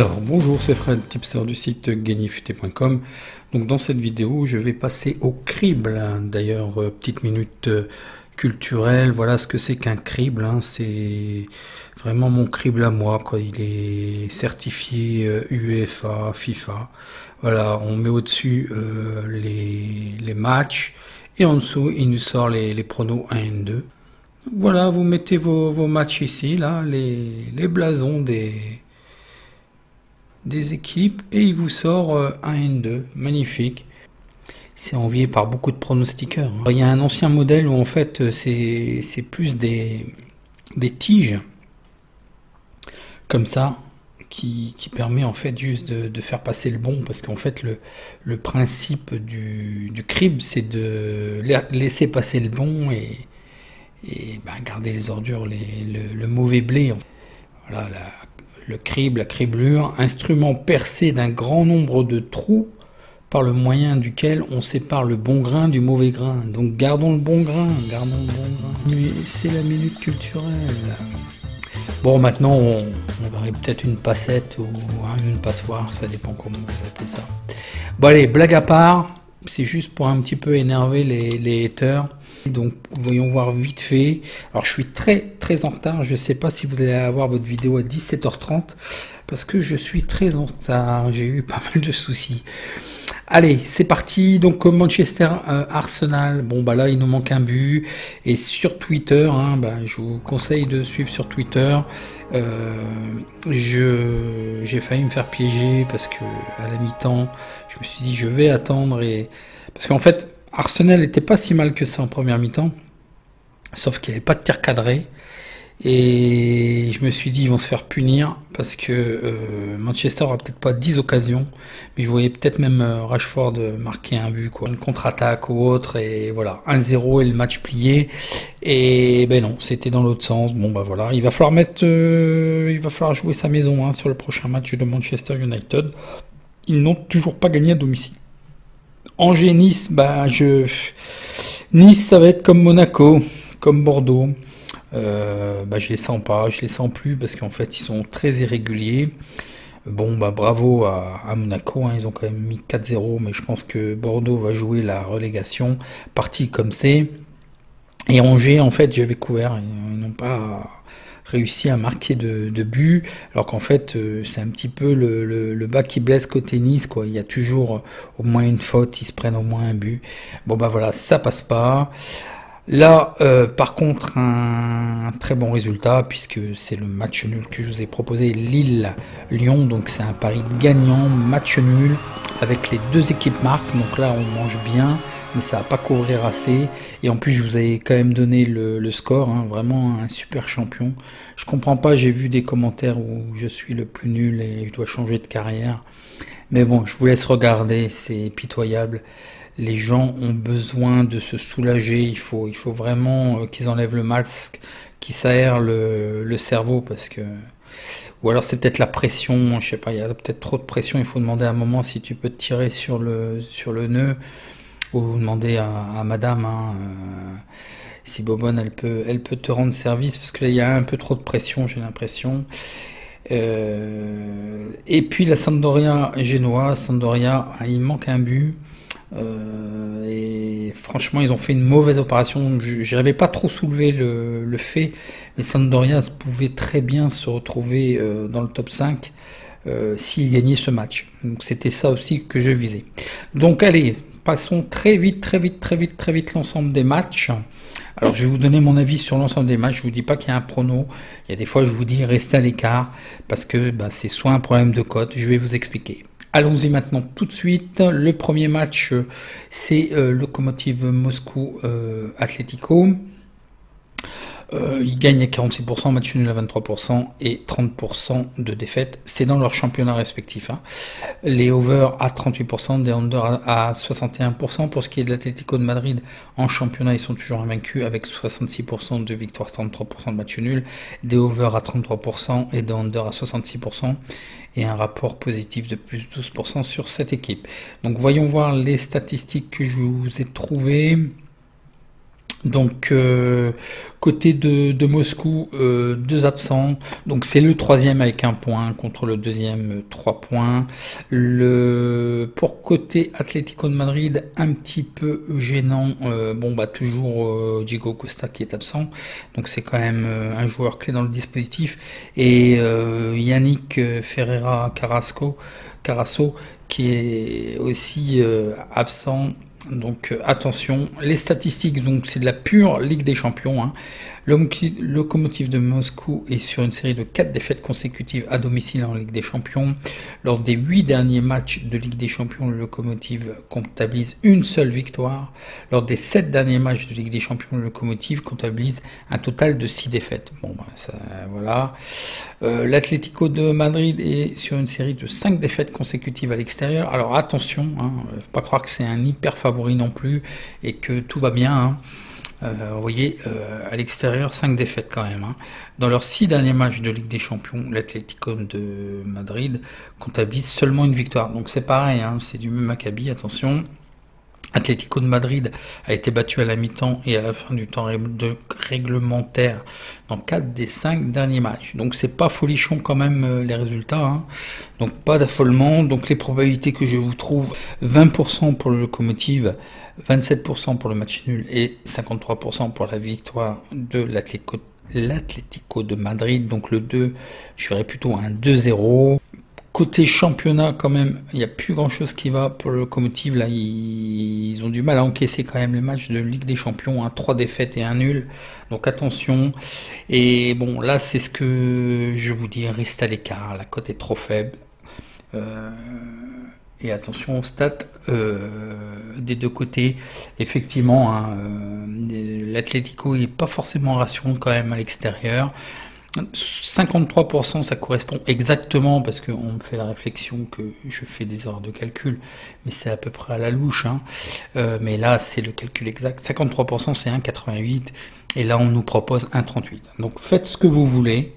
Alors bonjour, c'est Fred, tipster du site gagnerfuté.com. Donc dans cette vidéo, je vais passer au crible. D'ailleurs, petite minute culturelle. Voilà ce que c'est qu'un crible. C'est vraiment mon crible à moi, quoi. Il est certifié UEFA, FIFA. Voilà, on met au-dessus les matchs et en dessous, il nous sort les pronos 1 et 2. Voilà, vous mettez vos matchs ici, là, les blasons des équipes et il vous sort 1 et 2, magnifique. C'est envié par beaucoup de pronostiqueurs. Il y a un ancien modèle où en fait c'est plus des tiges comme ça qui permet en fait juste de faire passer le bon, parce qu'en fait le principe du crible, c'est de laisser passer le bon et garder les ordures, le mauvais blé. Voilà, le crible, la criblure, instrument percé d'un grand nombre de trous par le moyen duquel on sépare le bon grain du mauvais grain. Donc gardons le bon grain, gardons le bon grain. Mais c'est la minute culturelle. Bon, maintenant on verrait peut-être une passette ou une passoire, ça dépend comment vous appelez ça. Bon allez, blague à part, c'est juste pour un petit peu énerver les haters. Donc voyons voir vite fait. Alors je suis très en retard, je sais pas si vous allez avoir votre vidéo à 17h30 parce que je suis très en retard, j'ai eu pas mal de soucis. Allez, c'est parti. Donc Manchester Arsenal, bon bah là il nous manque un but, et sur Twitter, je vous conseille de suivre sur Twitter. J'ai failli me faire piéger parce que à la mi-temps, je me suis dit je vais attendre, parce qu'en fait Arsenal n'était pas si mal que ça en première mi-temps, sauf qu'il n'y avait pas de tir cadré. Et je me suis dit, ils vont se faire punir, parce que Manchester aura peut-être pas 10 occasions, mais je voyais peut-être même Rashford marquer un but, quoi, une contre-attaque ou autre, et voilà, 1-0 et le match plié. Et ben non, c'était dans l'autre sens. Bon bah voilà, il va falloir jouer sa maison sur le prochain match de Manchester United. Ils n'ont toujours pas gagné à domicile. Angers-Nice, Nice, ça va être comme Monaco, comme Bordeaux. Je les sens pas, je les sens plus, parce qu'en fait ils sont très irréguliers. Bon bravo à Monaco, ils ont quand même mis 4-0, mais je pense que Bordeaux va jouer la relégation, parti comme c'est. Et Angers, en fait, j'avais couvert, ils n'ont pas réussi à marquer de but, alors qu'en fait c'est un petit peu le bas qui blesse côté Nice, quoi. Il y a toujours au moins une faute, ils se prennent au moins un but. Bon voilà, ça passe pas. Là, par contre, un très bon résultat, puisque c'est le match nul que je vous ai proposé, Lille-Lyon. Donc c'est un pari gagnant, match nul, avec les deux équipes marques. Donc là, on mange bien, mais ça va pas couvrir assez. Et en plus, je vous avais quand même donné le score, vraiment un super champion. Je comprends pas, j'ai vu des commentaires où je suis le plus nul et je dois changer de carrière. Mais bon, je vous laisse regarder, c'est pitoyable. Les gens ont besoin de se soulager, il faut vraiment qu'ils enlèvent le masque, qu'ils s'aèrent le cerveau, parce que... Ou alors c'est peut-être la pression, je sais pas, il y a peut-être trop de pression, il faut demander à un moment si tu peux te tirer sur le nœud, ou demander à madame, si Bobonne elle peut te rendre service, parce que là il y a un peu trop de pression, j'ai l'impression. Et puis la Sampdoria, il manque un but. Et franchement ils ont fait une mauvaise opération. Je n'avais pas trop soulevé le fait, mais Sampdoria pouvait très bien se retrouver dans le top 5 s'ils gagnaient ce match. Donc c'était ça aussi que je visais. Donc allez, passons très vite l'ensemble des matchs. Alors je vais vous donner mon avis sur l'ensemble des matchs. Je vous dis pas qu'il y a un prono. Il y a des fois je vous dis restez à l'écart, parce que c'est soit un problème de cote. Je vais vous expliquer. Allons-y maintenant tout de suite. Le premier match, c'est Lokomotiv Moscou Atlético. Ils gagnent à 46%, match nul à 23% et 30% de défaite. C'est dans leur championnat respectif. Les over à 38%, des under à 61%. Pour ce qui est de l'Atlético de Madrid, en championnat, ils sont toujours invaincus avec 66% de victoires, 33% de match nul. Des over à 33% et des under à 66%. Et un rapport positif de plus 12% sur cette équipe. Donc voyons voir les statistiques que je vous ai trouvées. Donc côté de Moscou, deux absents. Donc c'est le troisième avec un point contre le deuxième 3 points. Pour côté Atlético de Madrid, un petit peu gênant. Bon bah toujours Diego Costa qui est absent. Donc c'est quand même un joueur clé dans le dispositif. Et Yannick Ferreira Carasso qui est aussi absent. Donc attention, les statistiques, donc c'est de la pure Ligue des Champions, hein. Le Lokomotiv de Moscou est sur une série de 4 défaites consécutives à domicile en Ligue des Champions. Lors des 8 derniers matchs de Ligue des Champions, le Lokomotiv comptabilise une seule victoire. Lors des 7 derniers matchs de Ligue des Champions, le Lokomotiv comptabilise un total de 6 défaites. Bon, bah, ça, voilà. L'Atlético de Madrid est sur une série de 5 défaites consécutives à l'extérieur. Alors attention, hein, faut pas croire que c'est un hyper favori non plus et que tout va bien, hein. Vous voyez, à l'extérieur, 5 défaites quand même, hein. Dans leurs 6 derniers matchs de Ligue des Champions, l'Atlético de Madrid comptabilise seulement une victoire. Donc c'est pareil, hein, c'est du même acabit, attention. Atlético de Madrid a été battu à la mi-temps et à la fin du temps réglementaire dans 4 des 5 derniers matchs. Donc c'est pas folichon quand même les résultats, hein. Donc pas d'affolement. Donc les probabilités que je vous trouve, 20% pour le Lokomotiv, 27% pour le match nul et 53% pour la victoire de l'Atlético de Madrid. Donc le 2, je ferais plutôt un 2-0. Côté championnat, quand même, il n'y a plus grand chose qui va pour le Lokomotiv. Là, ils ont du mal à encaisser quand même les matchs de Ligue des Champions, hein, 3 défaites et un nul. Donc attention. Et bon, là, c'est ce que je vous dis, reste à l'écart. La cote est trop faible. Et attention aux stats des deux côtés. Effectivement, hein, l'Atlético n'est pas forcément rassurant quand même à l'extérieur. 53%, ça correspond exactement, parce qu'on me fait la réflexion que je fais des erreurs de calcul, mais c'est à peu près à la louche, hein. Mais là, c'est le calcul exact. 53%, c'est 1,88, et là, on nous propose 1,38. Donc, faites ce que vous voulez,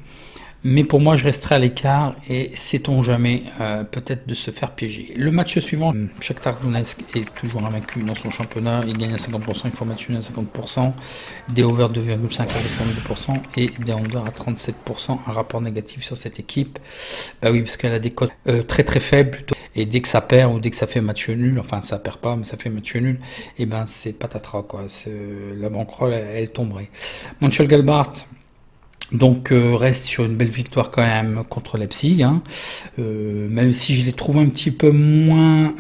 mais pour moi, je resterai à l'écart, et sait-on jamais, peut-être de se faire piéger. Le match suivant, Shakhtar Donetsk est toujours invaincu dans son championnat, il gagne à 50%, il faut match nul à 50%, des over 2,5 à 62% et des under à 37%, un rapport négatif sur cette équipe. Bah oui, parce qu'elle a des cotes très très faibles plutôt, et dès que ça perd ou dès que ça fait match nul, enfin ça perd pas, mais ça fait match nul, et ben c'est patatras quoi, la banquerolle elle tomberait. Mönchengladbach, donc reste sur une belle victoire quand même contre Leipzig, hein. Même si je les trouve un petit peu moins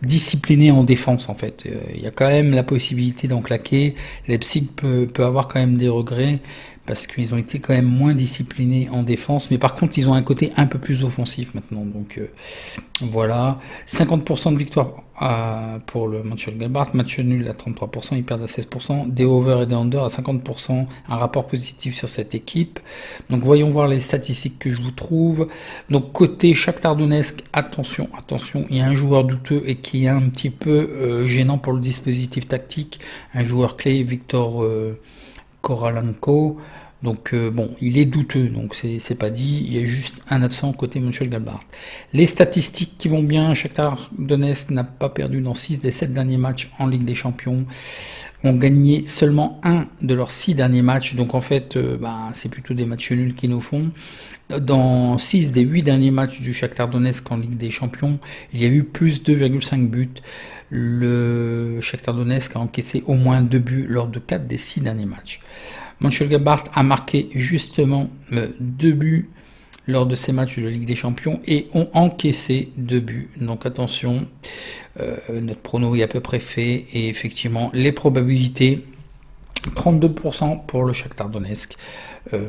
disciplinés en défense en fait. Il y a quand même la possibilité d'en claquer. Leipzig peut avoir quand même des regrets, parce qu'ils ont été quand même moins disciplinés en défense, mais par contre ils ont un côté un peu plus offensif maintenant, donc voilà. 50% de victoire pour le Mönchengladbach, match nul à 33%, ils perdent à 16%, des over et des under à 50%, un rapport positif sur cette équipe. Donc voyons voir les statistiques que je vous trouve. Donc côté Shakhtar Donetsk, attention, il y a un joueur douteux et qui est un petit peu gênant pour le dispositif tactique, un joueur clé, Victor Koralenko. Donc bon, il est douteux, donc c'est pas dit, il y a juste un absent côté Mönchengladbach. Les statistiques qui vont bien, Shakhtar Donetsk n'a pas perdu dans 6 des 7 derniers matchs en Ligue des Champions, ont gagné seulement 1 de leurs 6 derniers matchs, donc en fait c'est plutôt des matchs nuls qu'ils nous font. Dans 6 des 8 derniers matchs du Shakhtar Donetsk en Ligue des Champions, il y a eu plus 2,5 buts. Le Shakhtar Donetsk a encaissé au moins 2 buts lors de 4 des 6 derniers matchs. Mönchengladbach a marqué justement 2 buts lors de ces matchs de Ligue des Champions et ont encaissé 2 buts. Donc attention, notre prono est à peu près fait, et effectivement les probabilités, 32% pour le Shakhtar Donetsk,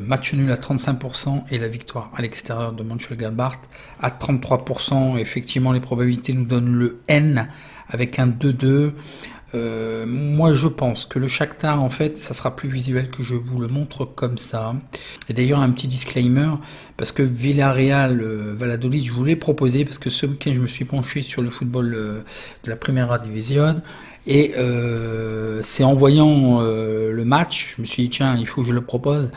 match nul à 35% et la victoire à l'extérieur de Mönchengladbach à 33%. Effectivement les probabilités nous donnent le N avec un 2-2. Moi je pense que le Shakhtar, en fait, ça sera plus visuel que je vous le montre comme ça. Et d'ailleurs un petit disclaimer, parce que Villarreal Valladolid, je vous l'ai proposé parce que ce week-end je me suis penché sur le football de la Primera Division, et c'est en voyant le match, je me suis dit tiens, il faut que je le propose,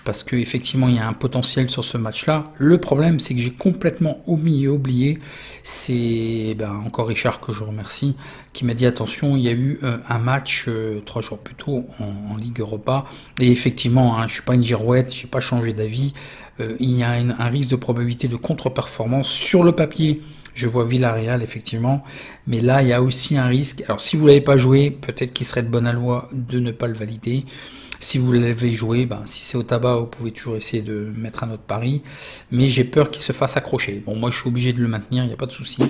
parce que effectivement il y a un potentiel sur ce match-là. Le problème, c'est que j'ai complètement omis et oublié. C'est encore Richard, que je remercie, qui m'a dit attention, il y a eu un match 3 jours plus tôt en Ligue Europa, et effectivement, je suis pas une girouette, j'ai pas changé d'avis. Il y a un risque de probabilité de contre-performance sur le papier. Je vois Villarreal, effectivement, mais là, il y a aussi un risque. Alors, si vous l'avez pas joué, peut-être qu'il serait de bonne loi de ne pas le valider. Si vous l'avez joué, si c'est au tabac, vous pouvez toujours essayer de mettre un autre pari. Mais j'ai peur qu'il se fasse accrocher. Bon, moi, je suis obligé de le maintenir, il n'y a pas de souci.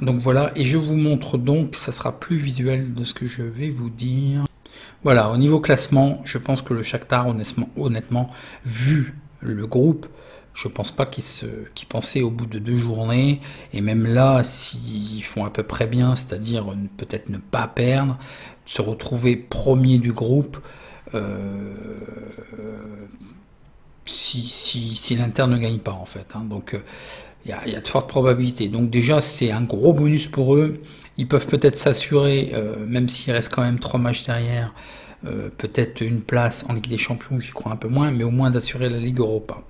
Donc voilà, et je vous montre donc, ça sera plus visuel de ce que je vais vous dire. Voilà, au niveau classement, je pense que le Shakhtar, honnêtement, vu le groupe, je pense pas qu'ils pensaient au bout de 2 journées, et même là, s'ils font à peu près bien, c'est-à-dire peut-être ne pas perdre, se retrouver premier du groupe, si l'Inter ne gagne pas en fait. Donc il y a de fortes probabilités. Donc déjà, c'est un gros bonus pour eux. Ils peuvent peut-être s'assurer, même s'il reste quand même 3 matchs derrière, peut-être une place en Ligue des Champions, j'y crois un peu moins, mais au moins d'assurer la Ligue Europa.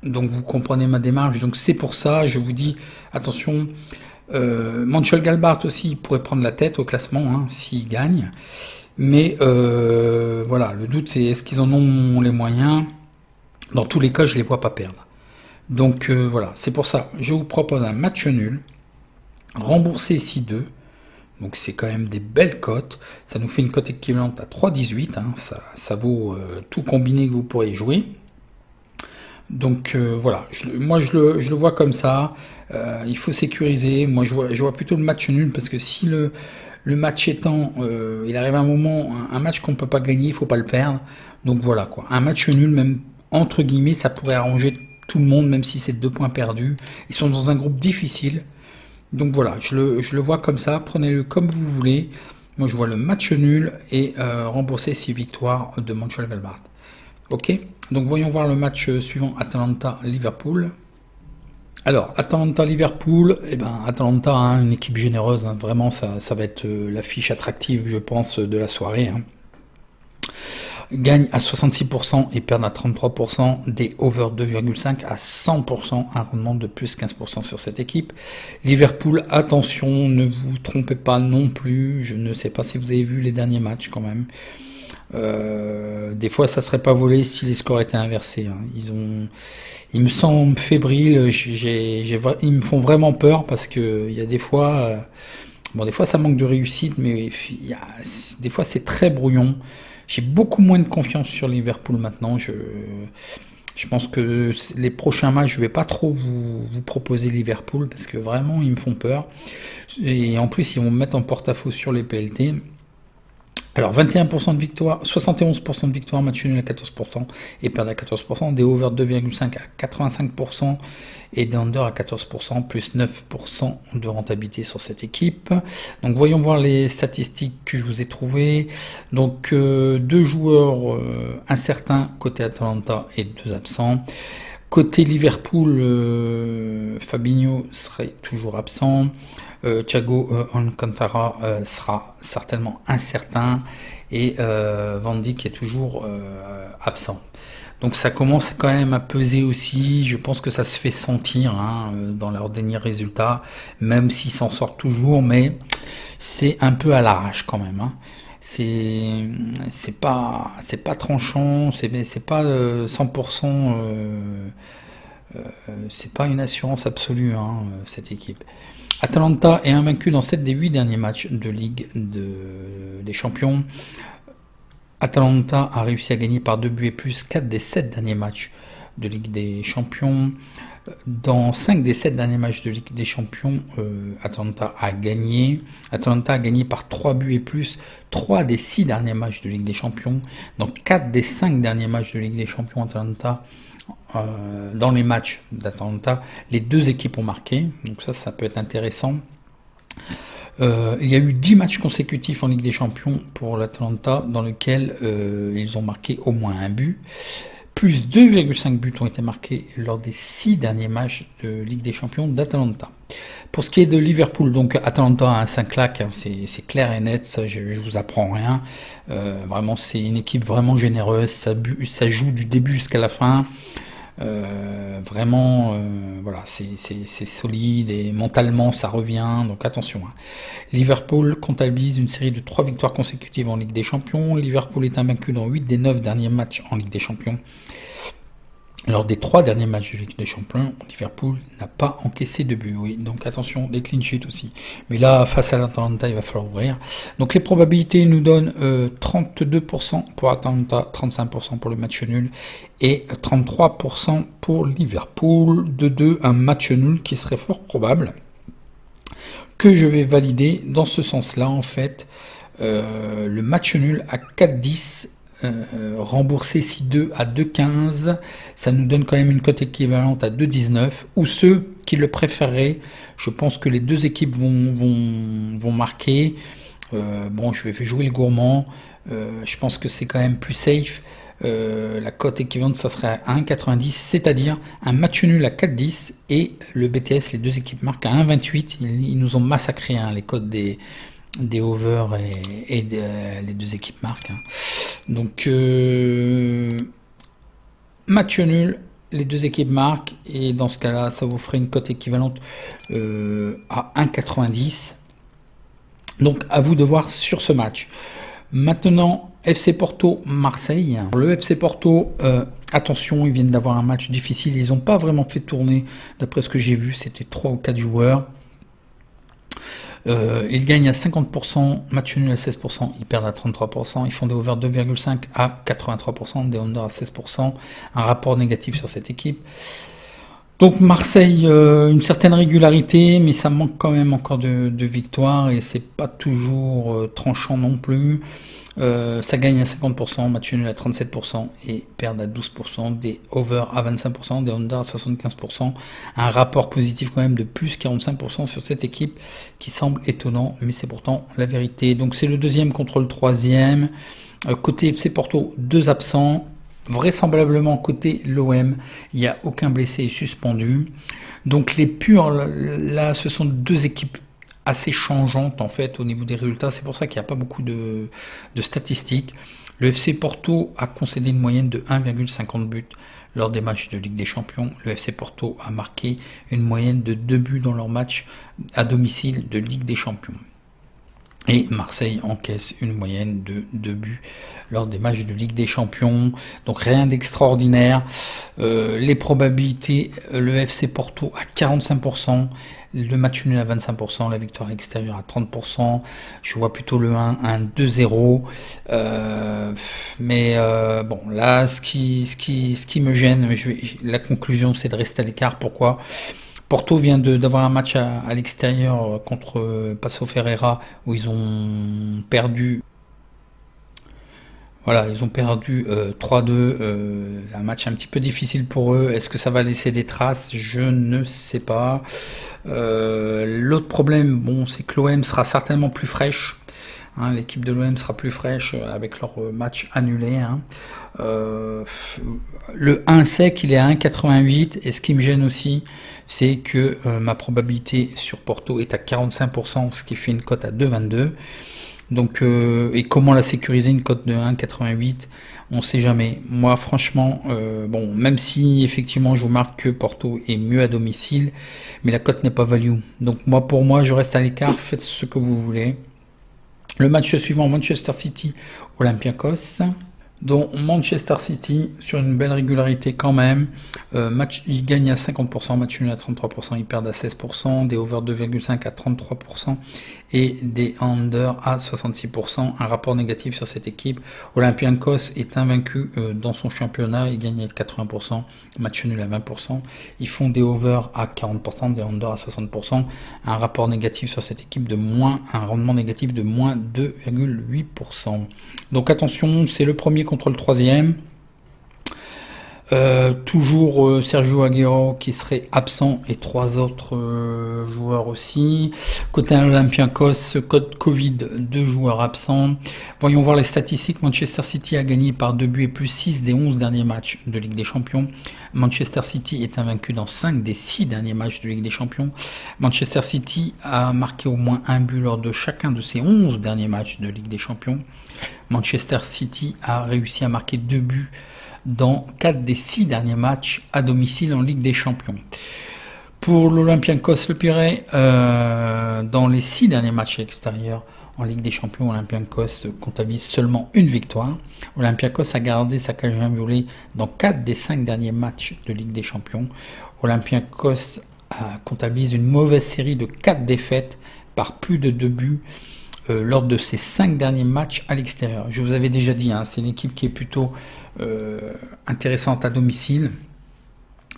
Donc vous comprenez ma démarche. Donc c'est pour ça, je vous dis, attention, Mönchengladbach aussi, il pourrait prendre la tête au classement s'il gagne. Mais voilà, le doute c'est est-ce qu'ils en ont les moyens. Dans tous les cas, je les vois pas perdre. Donc voilà, c'est pour ça, je vous propose un match nul, remboursé 6-2. Donc c'est quand même des belles cotes. Ça nous fait une cote équivalente à 3,18. Ça vaut tout combiné que vous pourrez jouer. Donc voilà, moi je le vois comme ça. Il faut sécuriser. Moi je vois plutôt le match nul, parce que si le match étant, il arrive un moment, un match qu'on ne peut pas gagner, il faut pas le perdre. Donc voilà quoi, un match nul, même entre guillemets, ça pourrait arranger tout le monde, même si c'est 2 points perdus. Ils sont dans un groupe difficile. Donc voilà, je le vois comme ça, prenez-le comme vous voulez. Moi je vois le match nul et rembourser 6 victoires de Mönchengladbach. Ok, donc voyons voir le match suivant, Atalanta-Liverpool. Alors, Atalanta-Liverpool, Atalanta, une équipe généreuse, vraiment ça va être l'affiche attractive, je pense, de la soirée. Gagne à 66% et perd à 33%, des over 2,5 à 100%, un rendement de plus 15% sur cette équipe. Liverpool, attention, ne vous trompez pas non plus, je ne sais pas si vous avez vu les derniers matchs quand même. Des fois ça serait pas volé si les scores étaient inversés. Ils me semblent fébriles, ils me font vraiment peur, parce que il y a des fois, des fois ça manque de réussite, mais des fois c'est très brouillon. J'ai beaucoup moins de confiance sur Liverpool maintenant. Je pense que les prochains matchs, je vais pas trop vous proposer Liverpool, parce que vraiment ils me font peur. Et en plus, ils vont me mettre en porte-à-faux sur les PLT. Alors 21% de victoire, 71% de victoire, match nul à 14% et perdre à 14%, des over 2,5 à 85% et des under à 14%, plus 9% de rentabilité sur cette équipe. Donc voyons voir les statistiques que je vous ai trouvées. Donc 2 joueurs incertains côté Atalanta et 2 absents. Côté Liverpool, Fabinho serait toujours absent. Thiago Alcantara sera certainement incertain, et Van Dijk est toujours absent. Donc ça commence quand même à peser aussi. Je pense que ça se fait sentir dans leurs derniers résultats, même s'ils s'en sortent toujours, mais c'est un peu à l'arrache quand même. C'est pas tranchant, c'est pas 100%. C'est pas une assurance absolue, cette équipe. Atalanta est invaincu dans 7 des 8 derniers matchs de Ligue des Champions. Atalanta a réussi à gagner par 2 buts et plus 4 des 7 derniers matchs de Ligue des Champions. Dans 5 des 7 derniers matchs de Ligue des Champions, Atalanta a gagné. Atalanta a gagné par 3 buts et plus 3 des 6 derniers matchs de Ligue des Champions. Dans 4 des 5 derniers matchs de Ligue des Champions, Atalanta, dans les matchs d'Atalanta, les 2 équipes ont marqué. Donc ça peut être intéressant. Il y a eu 10 matchs consécutifs en Ligue des Champions pour l'Atalanta, dans lesquels ils ont marqué au moins un but. Plus 2,5 buts ont été marqués lors des 6 derniers matchs de Ligue des Champions d'Atalanta. Pour ce qui est de Liverpool, donc Atalanta, hein, c'est un claque, hein, c'est clair et net, ça je vous apprends rien. Vraiment, c'est une équipe vraiment généreuse, ça joue du début jusqu'à la fin. Vraiment, voilà, c'est solide et mentalement ça revient, donc attention. Hein. Liverpool comptabilise une série de 3 victoires consécutives en Ligue des Champions. Liverpool est invaincu dans 8 des 9 derniers matchs en Ligue des Champions. Lors des 3 derniers matchs de Ligue des Champions, Liverpool n'a pas encaissé de but. Oui, donc attention, des clean sheets aussi. Mais là, face à l'Atalanta, il va falloir ouvrir. Donc les probabilités nous donnent 32% pour Atalanta, 35% pour le match nul et 33% pour Liverpool. De 2, un match nul qui serait fort probable, que je vais valider dans ce sens-là, en fait. Le match nul à 4-10. Remboursé 6-2 à 2,15, ça nous donne quand même une cote équivalente à 2,19, ou ceux qui le préféreraient, je pense que les deux équipes vont marquer. Bon, je vais faire jouer le gourmand, je pense que c'est quand même plus safe. La cote équivalente, ça serait à 1,90, c'est-à-dire un match nul à 4,10 et le BTS, les deux équipes marquent à 1,28. Ils nous ont massacré, hein, les cotes des over et les deux équipes marquent. Hein. Donc, match nul, les deux équipes marquent, et dans ce cas-là, ça vous ferait une cote équivalente à 1,90. Donc, à vous de voir sur ce match. Maintenant, FC Porto-Marseille. Le FC Porto, attention, ils viennent d'avoir un match difficile. Ils n'ont pas vraiment fait tourner, d'après ce que j'ai vu, c'était 3 ou 4 joueurs. Ils gagnent à 50%, match nul à 16%, ils perdent à 33%, ils font des over 2,5 à 83%, des under à 16%, un rapport négatif sur cette équipe. Donc Marseille, une certaine régularité, mais ça manque quand même encore de victoires et c'est pas toujours tranchant non plus. Ça gagne à 50%, match nul à 37% et perdent à 12%, des over à 25%, des under à 75%. Un rapport positif quand même de plus 45% sur cette équipe qui semble étonnant, mais c'est pourtant la vérité. Donc c'est le deuxième contre le troisième. Côté FC Porto, 2 absents. Vraisemblablement côté l'OM, il n'y a aucun blessé et suspendu. Donc les purs, là, ce sont deux équipes assez changeantes en fait au niveau des résultats. C'est pour ça qu'il n'y a pas beaucoup de statistiques. Le FC Porto a concédé une moyenne de 1,50 buts lors des matchs de Ligue des Champions. Le FC Porto a marqué une moyenne de 2 buts dans leurs matchs à domicile de Ligue des Champions. Et Marseille encaisse une moyenne de 2 buts lors des matchs de Ligue des Champions. Donc rien d'extraordinaire. Les probabilités, le FC Porto à 45%, le match nul à 25%, la victoire à l'extérieur à 30%. Je vois plutôt le 1-2-0. Mais bon, là, ce qui me gêne, la conclusion, c'est de rester à l'écart. Pourquoi ? Porto vient d'avoir un match à l'extérieur contre Paço Ferreira où ils ont perdu. Voilà, ils ont perdu 3-2, un match un petit peu difficile pour eux. Est-ce que ça va laisser des traces? Je ne sais pas. L'autre problème, bon, c'est que l'OM sera certainement plus fraîche. Hein, l'équipe de l'OM sera plus fraîche avec leur match annulé. Hein. Le 1 sec, il est à 1,88. Et ce qui me gêne aussi, c'est que ma probabilité sur Porto est à 45%, ce qui fait une cote à 2,22. Donc, et comment la sécuriser, une cote de 1,88? On ne sait jamais. Moi, franchement, bon, même si effectivement je vous marque que Porto est mieux à domicile, mais la cote n'est pas value. Donc moi, pour moi, je reste à l'écart. Faites ce que vous voulez. Le match suivant, Manchester City, Olympiakos. Donc Manchester City, sur une belle régularité quand même. Ils gagnent à 50%, match nul à 33%, ils perdent à 16%, des over 2,5 à 33% et des under à 66%. Un rapport négatif sur cette équipe. Olympiakos est invaincu dans son championnat, ils gagnent à 80%, match nul à 20%. Ils font des over à 40%, des under à 60%. Un rapport négatif sur cette équipe de un rendement négatif de moins 2,8%. Donc attention, c'est le premier contre le troisième. Toujours Sergio Aguero qui serait absent et 3 autres joueurs aussi. Côté Olympiakos, code Covid, 2 joueurs absents. Voyons voir les statistiques. Manchester City a gagné par 2 buts et plus 6 des 11 derniers matchs de Ligue des Champions. Manchester City est invaincu dans 5 des 6 derniers matchs de Ligue des Champions. Manchester City a marqué au moins un but lors de chacun de ses 11 derniers matchs de Ligue des Champions. Manchester City a réussi à marquer 2 buts dans 4 des 6 derniers matchs à domicile en Ligue des Champions. Pour l'Olympiakos Le Pirée, dans les 6 derniers matchs extérieurs en Ligue des Champions, Olympiakos comptabilise seulement une victoire. Olympiakos a gardé sa cage inviolée dans 4 des 5 derniers matchs de Ligue des Champions. Olympiakos comptabilise une mauvaise série de 4 défaites par plus de 2 buts lors de ces 5 derniers matchs à l'extérieur. Je vous avais déjà dit, c'est une équipe qui est plutôt intéressante à domicile,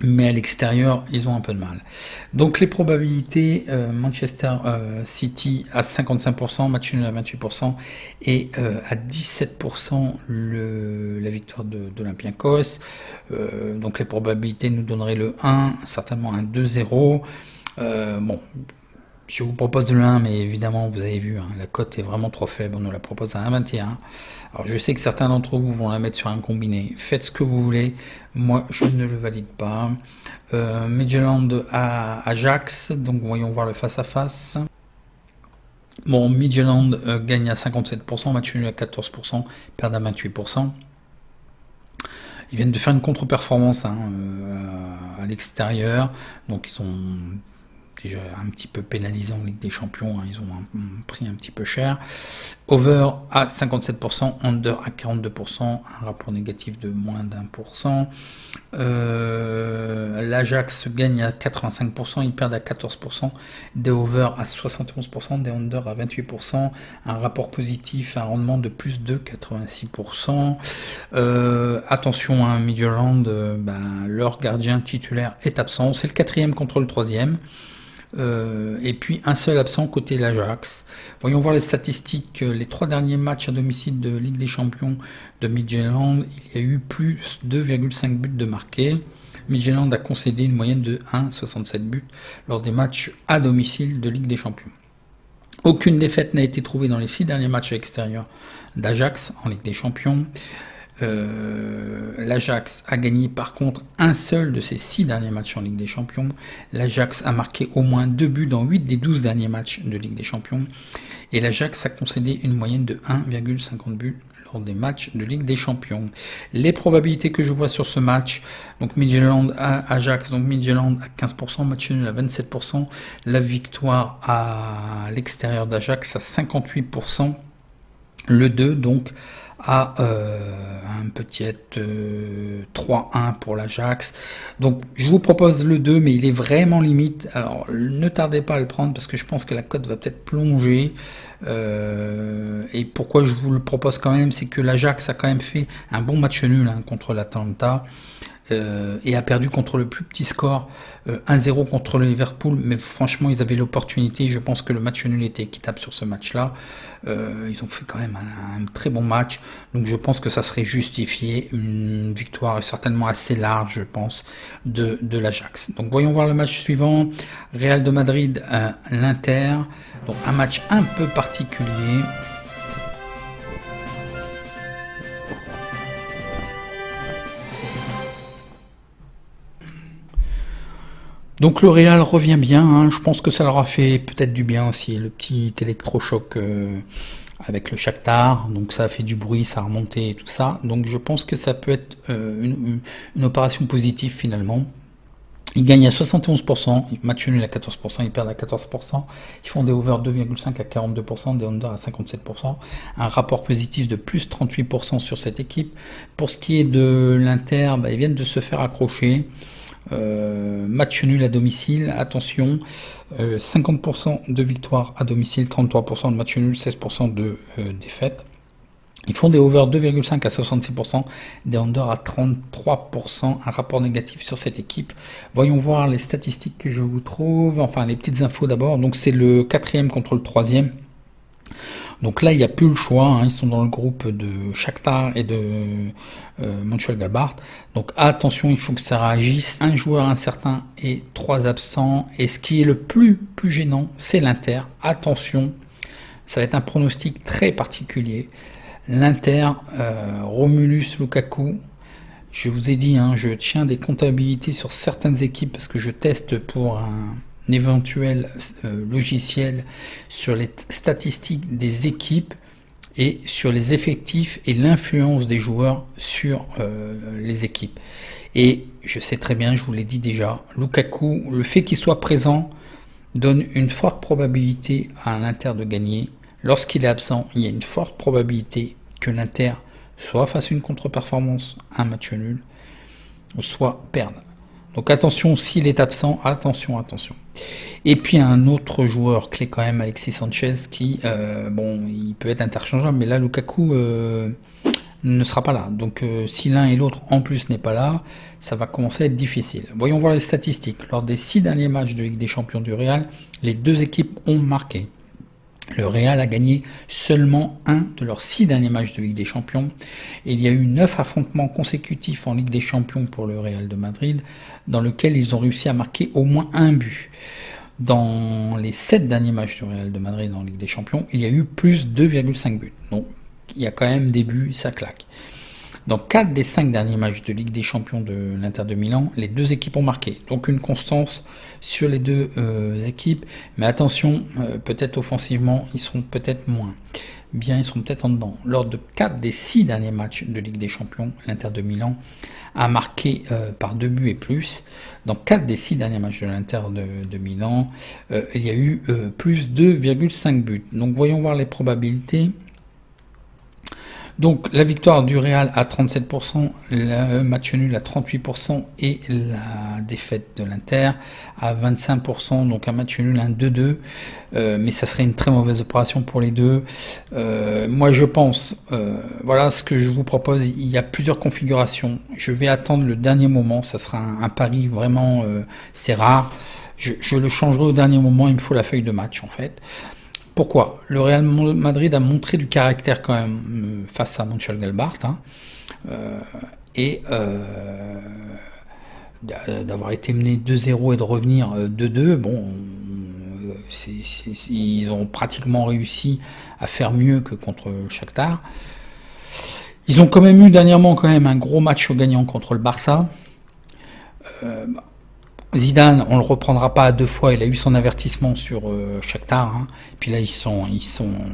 mais à l'extérieur, ils ont un peu de mal. Donc les probabilités, Manchester City à 55%, match nul à 28%, et à 17% la victoire d'Olympiakos. Donc les probabilités nous donneraient le 1, certainement un 2-0. Bon, je vous propose de le 1, mais évidemment, vous avez vu, la cote est vraiment trop faible. On nous la propose à 1,21. Alors, je sais que certains d'entre vous vont la mettre sur un combiné. Faites ce que vous voulez. Moi, je ne le valide pas. Midtjylland à Ajax. Donc, voyons voir le face-à-face. Bon, Midtjylland gagne à 57%, match nul à 14%, perd à 28%. Ils viennent de faire une contre-performance à l'extérieur. Donc, ils ont déjà un petit peu pénalisé en Ligue des Champions, ils ont un prix un petit peu cher. Over à 57%, under à 42%, un rapport négatif de moins d'1%. L'Ajax gagne à 85%, ils perdent à 14%, des over à 71%, des under à 28%, un rapport positif, un rendement de plus de 86%. Attention, Midtjylland, leur gardien titulaire est absent, c'est le 4e contre le 3e. Et puis un seul absent côté l'Ajax. Voyons voir les statistiques. Les 3 derniers matchs à domicile de Ligue des Champions de Midtjylland, il y a eu plus 2,5 buts de marqués. Midtjylland a concédé une moyenne de 1,67 buts lors des matchs à domicile de Ligue des Champions. Aucune défaite n'a été trouvée dans les 6 derniers matchs à l'extérieur d'Ajax en Ligue des Champions. L'Ajax a gagné par contre un seul de ses 6 derniers matchs en Ligue des Champions. L'Ajax a marqué au moins 2 buts dans 8 des 12 derniers matchs de Ligue des Champions. Et l'Ajax a concédé une moyenne de 1,50 buts lors des matchs de Ligue des Champions. Les probabilités que je vois sur ce match, donc Midtjylland à Ajax, donc Midtjylland à 15%, match nul à 27%, la victoire à l'extérieur d'Ajax à 58%, le 2 donc à un petit 3-1 pour l'Ajax. Donc je vous propose le 2, mais il est vraiment limite. Alors ne tardez pas à le prendre parce que je pense que la cote va peut-être plonger. Et pourquoi je vous le propose quand même, c'est que l'Ajax a quand même fait un bon match nul contre l'Atalanta. Et a perdu contre le plus petit score 1-0 contre le Liverpool, mais franchement ils avaient l'opportunité. Je pense que le match nul était équitable sur ce match là. Ils ont fait quand même un très bon match, donc je pense que ça serait justifié. Une victoire certainement assez large, je pense, de l'Ajax. Donc voyons voir le match suivant. Real de Madrid l'Inter, donc un match un peu particulier. Donc le Real revient bien, je pense que ça leur a fait peut-être du bien aussi, le petit électrochoc avec le Shakhtar, donc ça a fait du bruit, ça a remonté et tout ça, donc je pense que ça peut être une opération positive finalement. Ils gagnent à 71%, match nul à 14%, ils perdent à 14%, ils font des over 2,5 à 42%, des under à 57%, un rapport positif de plus 38% sur cette équipe. Pour ce qui est de l'Inter, ils viennent de se faire accrocher. Match nul à domicile, attention, 50% de victoire à domicile, 33% de match nul, 16% de défaite. Ils font des over 2,5 à 66%, des under à 33%, un rapport négatif sur cette équipe. Voyons voir les statistiques que je vous trouve, enfin les petites infos d'abord. Donc c'est le 4e contre le 3e. Donc là, il n'y a plus le choix, hein, ils sont dans le groupe de Shakhtar et de Mönchengladbach. Donc attention, il faut que ça réagisse. Un joueur incertain et 3 absents. Et ce qui est le plus gênant, c'est l'Inter. Attention, ça va être un pronostic très particulier. L'Inter, Romulus Lukaku. Je vous ai dit, hein, je tiens des comptabilités sur certaines équipes parce que je teste pour un éventuel logiciel sur les statistiques des équipes et sur les effectifs et l'influence des joueurs sur les équipes. Et je sais très bien, je vous l'ai dit déjà, Lukaku, le fait qu'il soit présent donne une forte probabilité à l'Inter de gagner. Lorsqu'il est absent, il y a une forte probabilité que l'Inter soit fasse une contre-performance, un match nul, soit perde. Donc attention, s'il est absent, attention, attention. Et puis un autre joueur clé quand même, Alexis Sanchez, qui, bon, il peut être interchangeable, mais là, Lukaku ne sera pas là. Donc si l'un et l'autre en plus n'est pas là, ça va commencer à être difficile. Voyons voir les statistiques. Lors des 6 derniers matchs de Ligue des Champions du Real, les deux équipes ont marqué. Le Real a gagné seulement un de leurs 6 derniers matchs de Ligue des Champions. Et il y a eu 9 affrontements consécutifs en Ligue des Champions pour le Real de Madrid, dans lesquels ils ont réussi à marquer au moins un but. Dans les 7 derniers matchs du Real de Madrid en Ligue des Champions, il y a eu plus 2,5 buts. Donc il y a quand même des buts, ça claque. Dans 4 des 5 derniers matchs de Ligue des Champions de l'Inter de Milan, les deux équipes ont marqué. Donc une constance sur les deux équipes. Mais attention, peut-être offensivement, ils seront peut-être moins bien, ils seront peut-être en dedans. Lors de 4 des 6 derniers matchs de Ligue des Champions, l'Inter de Milan a marqué par 2 buts et plus. Dans 4 des 6 derniers matchs de l'Inter de Milan, il y a eu plus 2,5 buts. Donc voyons voir les probabilités. Donc la victoire du Real à 37%, le match nul à 38% et la défaite de l'Inter à 25%, donc un match nul, un 2-2, mais ça serait une très mauvaise opération pour les deux. Moi je pense, voilà ce que je vous propose, il y a plusieurs configurations, je vais attendre le dernier moment, ça sera un pari vraiment, c'est rare, je le changerai au dernier moment, il me faut la feuille de match en fait. Pourquoi? Le Real Madrid a montré du caractère quand même face à Mönchengladbach, hein, et d'avoir été mené 2-0 et de revenir 2-2, bon, ils ont pratiquement réussi à faire mieux que contre le Shakhtar. Ils ont quand même eu dernièrement un gros match gagnant contre le Barça. Zidane, on le reprendra pas à 2 fois, il a eu son avertissement sur Shakhtar, hein. Puis là ils sont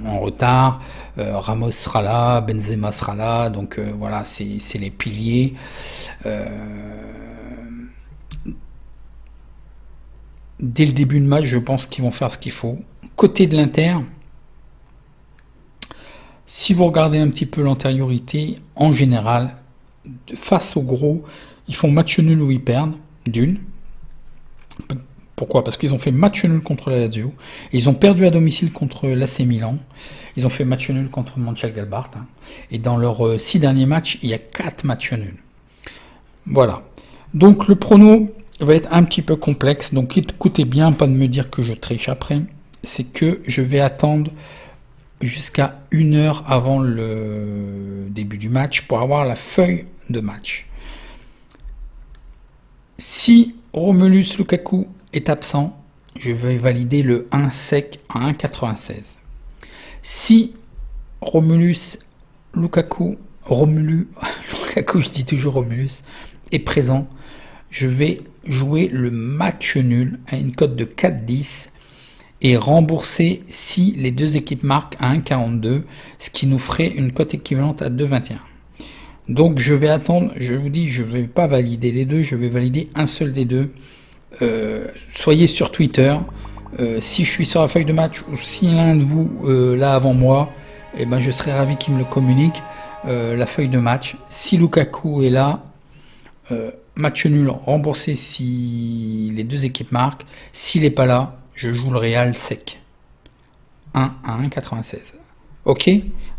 en retard, Ramos sera là, Benzema sera là, donc voilà, c'est les piliers. Dès le début de match, je pense qu'ils vont faire ce qu'il faut. Côté de l'Inter, si vous regardez un petit peu l'antériorité, en général, face au gros, ils font match nul ou ils perdent, d'une. Pourquoi? Parce qu'ils ont fait match nul contre la Lazio, ils ont perdu à domicile contre l'AC Milan, ils ont fait match nul contre Mönchengladbach, hein, et dans leurs 6 derniers matchs, il y a 4 matchs nuls. Voilà. Donc le prono va être un petit peu complexe, donc écoutez bien, pas de me dire que je triche après, c'est que je vais attendre jusqu'à 1 heure avant le début du match pour avoir la feuille de match. Si Romulus Lukaku est absent, je vais valider le 1 sec à 1,96. Si Romulus Lukaku, Lukaku, je dis toujours Romulus, est présent, je vais jouer le match nul à une cote de 4,10 et rembourser si les deux équipes marquent à 1,42, ce qui nous ferait une cote équivalente à 2,21. Donc je vais attendre, je vous dis, je ne vais pas valider les deux, je vais valider un seul des deux. Soyez sur Twitter, si je suis sur la feuille de match ou si l'un de vous là avant moi, eh ben, je serais ravi qu'il me le communique, la feuille de match. Si Lukaku est là, match nul remboursé si les deux équipes marquent. S'il n'est pas là, je joue le Real sec. 1 à 1,96. Ok?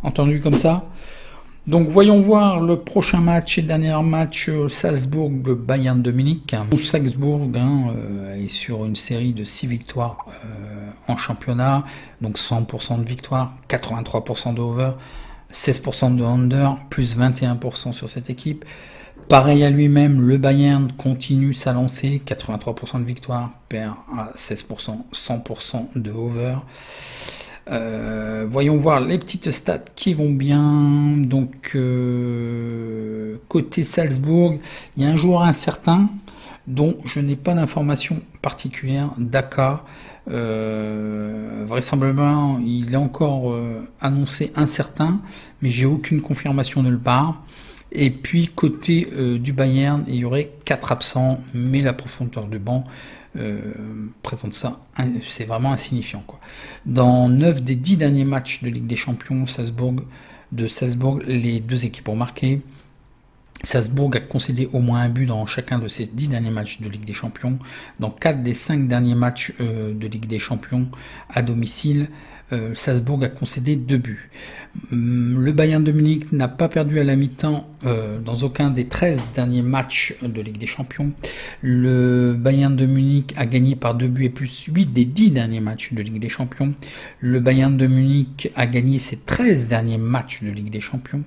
Entendu comme ça? Donc voyons voir le prochain match et dernier match, Salzbourg-Bayern de Munich. Salzbourg est sur une série de 6 victoires en championnat, donc 100% de victoire, 83% de over, 16% de under, plus 21% sur cette équipe. Pareil à lui-même, le Bayern continue sa lancée, 83% de victoire, perd à 16%, 100% de over. Voyons voir les petites stats qui vont bien. Donc côté Salzbourg, il y a un joueur incertain dont je n'ai pas d'informations particulières. Daka, vraisemblablement il est encore annoncé incertain, mais j'ai aucune confirmation nulle part. Et puis côté du Bayern, il y aurait 4 absents, mais la profondeur du banc présente ça, c'est vraiment insignifiant, quoi. Dans 9 des 10 derniers matchs de Ligue des Champions de Salzbourg, les deux équipes ont marqué. Salzbourg a concédé au moins un but dans chacun de ces 10 derniers matchs de Ligue des Champions. Dans 4 des 5 derniers matchs de Ligue des Champions à domicile, Salzbourg a concédé 2 buts. Le Bayern de Munich n'a pas perdu à la mi-temps dans aucun des 13 derniers matchs de Ligue des Champions. Le Bayern de Munich a gagné par 2 buts et plus 8 des 10 derniers matchs de Ligue des Champions. Le Bayern de Munich a gagné ses 13 derniers matchs de Ligue des Champions.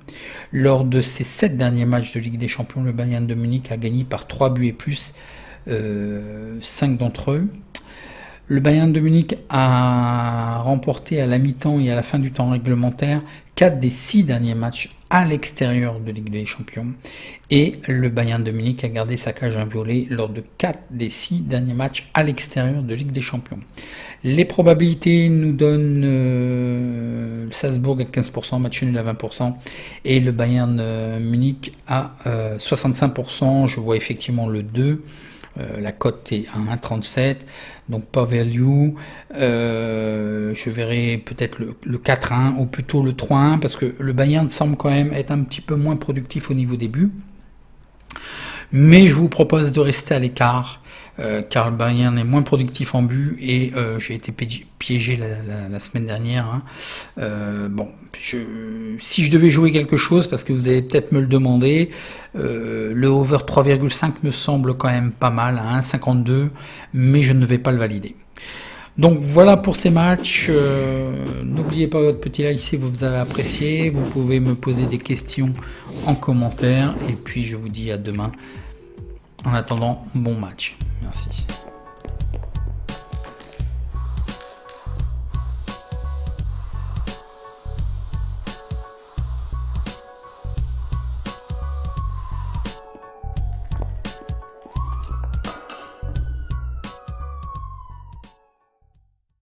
Lors de ses 7 derniers matchs de Ligue des Champions, le Bayern de Munich a gagné par 3 buts et plus 5 d'entre eux. Le Bayern de Munich a remporté à la mi-temps et à la fin du temps réglementaire 4 des 6 derniers matchs à l'extérieur de Ligue des Champions. Et le Bayern de Munich a gardé sa cage inviolée lors de 4 des 6 derniers matchs à l'extérieur de Ligue des Champions. Les probabilités nous donnent Salzbourg à 15%, match nul à 20%, et le Bayern Munich à 65%. Je vois effectivement le 2. La cote est à 1,37, donc pas value. Je verrai peut-être le 4-1 ou plutôt le 3-1 parce que le Bayern semble quand même être un petit peu moins productif au niveau des buts. Mais je vous propose de rester à l'écart car le Bayern est moins productif en but et j'ai été piégé la semaine dernière. Bon, si je devais jouer quelque chose, parce que vous allez peut-être me le demander, le over 3,5 me semble quand même pas mal à 1,52, mais je ne vais pas le valider. Donc voilà pour ces matchs. N'oubliez pas votre petit like si vous avez apprécié. Vous pouvez me poser des questions en commentaire. Et puis je vous dis à demain. En attendant, bon match. Merci.